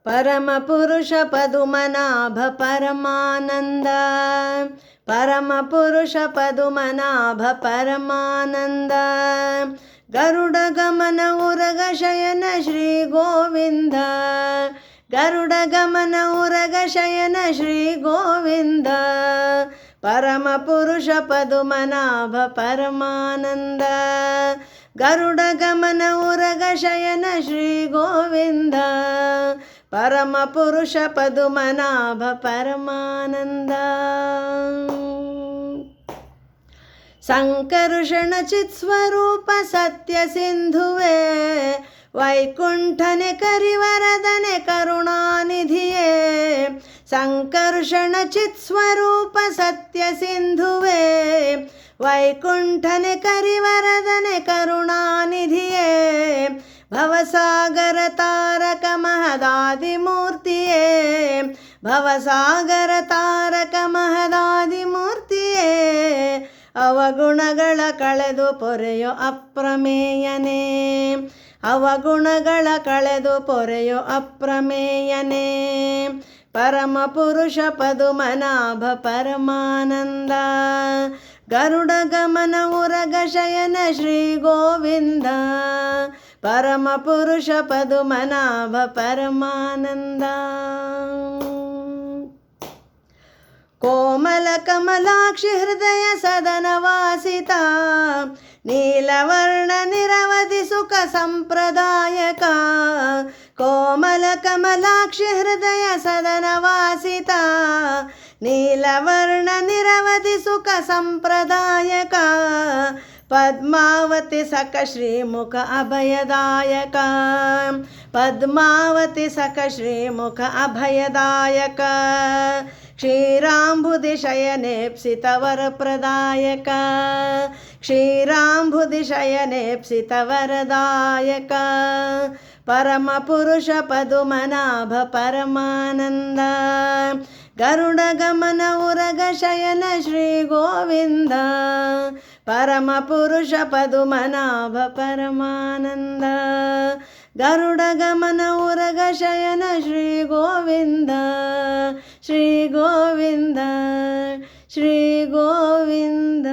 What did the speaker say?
ಪರಮಪುರುಷ ಪದುಮನಾಭ ಪರಮಾನಂದ, ಪರಮಪುರುಷ ಪದುಮನಾಭ ಪರಮಾನಂದ. ಗರುಡ ಗಮನ ಉರಗ ಶಯನ ಶ್ರೀ ಗೋವಿಂದ, ಗರುಡ ಗಮನ ಉರಗ ಶಯನ ಶ್ರೀ ಗೋವಿಂದ. ಪರಮಪುರುಷ ಪದುಮನಾಭ ಪರಮಾನಂದ, ಗರುಡ ಗಮನ ಉರಗ ಶಯನ ಶ್ರೀ ಗೋವಿಂದ. ಪರಮಪುರುಷ ಪದುಮನಾಭ ಪರಮಾನಂದ. ಸಂಕರುಷಣ ಚಿತ್ಸ್ವರೂಪ ಸತ್ಯ ಸಿಂಧುವೆ, ವೈಕುಂಠನೆ ಕರಿವರದನೆ ಕರುಣಾನಿಧಿಯೇ. ಸಂಕರ್ಷಣ ಚಿತ್ಸ್ವರೂಪ ಸತ್ಯ ಸಿಂಧುವೆ, ವೈಕುಂಠನೆ ಕರಿವರದನೆ ಕರುಣಾನಿಧಿಯೇ. ಭವಸಾಗರ ತಾರಕ ಮಹದಾದಿಮೂರ್ತಿಯೇ, ಭವಸಾಗರ ತಾರಕ ಮಹದಾದಿಮೂರ್ತಿಯೇ. ಅವಗುಣಗಳ ಕಳೆದು ಪೊರೆಯೋ ಅಪ್ರಮೇಯನೇ, ಅವಗುಣಗಳ ಕಳೆದು ಪೊರೆಯೋ ಅಪ್ರಮೇಯನೇ. ಪರಮಪುರುಷ ಪದುಮನಾಭ ಪರಮಾನಂದ, ಗರುಡ ಗಮನ ಉರಗ ಶಯನ ಶ್ರೀ ಗೋವಿಂದ. ಪರಮಪುರುಷ ಪದುಮನಾಭ ಪರಮಾನಂದ. ಕೋಮಲ ಕಮಲಾಕ್ಷಿ ಹೃದಯ ಸದನ ವಾಸಿತ, ನೀಲವರ್ಣ ನಿರವಧಿ ಸುಖ ಸಂಪ್ರದಾಯಕ. ಕೋಮಲ ಕಮಲಾಕ್ಷಿ ಹೃದಯ ಸದನ ವಾಸಿತ, ನೀಲವರ್ಣ ನಿರವಧಿ ಸುಖ ಸಂಪ್ರದಾಯಕ. ಪದ್ಮಾವತಿ ಸಖ ಶ್ರೀಮುಖ ಅಭಯದಾಯಕ, ಪದ್ಮಾವತಿ ಸಖ ಶ್ರೀಮುಖ ಅಭಯದಾಯಕ. ಕ್ಷೀರಾಂಬುಧಿ ಶಯನೇಪ್ಸಿತ ವರಪ್ರದಾಯಕ, ಕ್ಷೀರಾಂಬುಧಿ ಶಯನೇಪ್ಸಿತ ವರದಾಯಕ. ಪರಮಪುರುಷ ಪದುಮನಾಭ ಪರಮಾನಂದ, ಗರುಡ ಗಮನ ಉರಗ ಶಯನ ಶ್ರೀ ಗೋವಿಂದ. ಪರಮಪುರುಷ ಪದುಮನಾಭ ಪರಮಾನಂದ, ಗರುಡ ಗಮನ ಉರಗ ಶಯನ ಶ್ರೀ ಗೋವಿಂದ. ಶ್ರೀ ಗೋವಿಂದ, ಶ್ರೀ ಗೋವಿಂದ.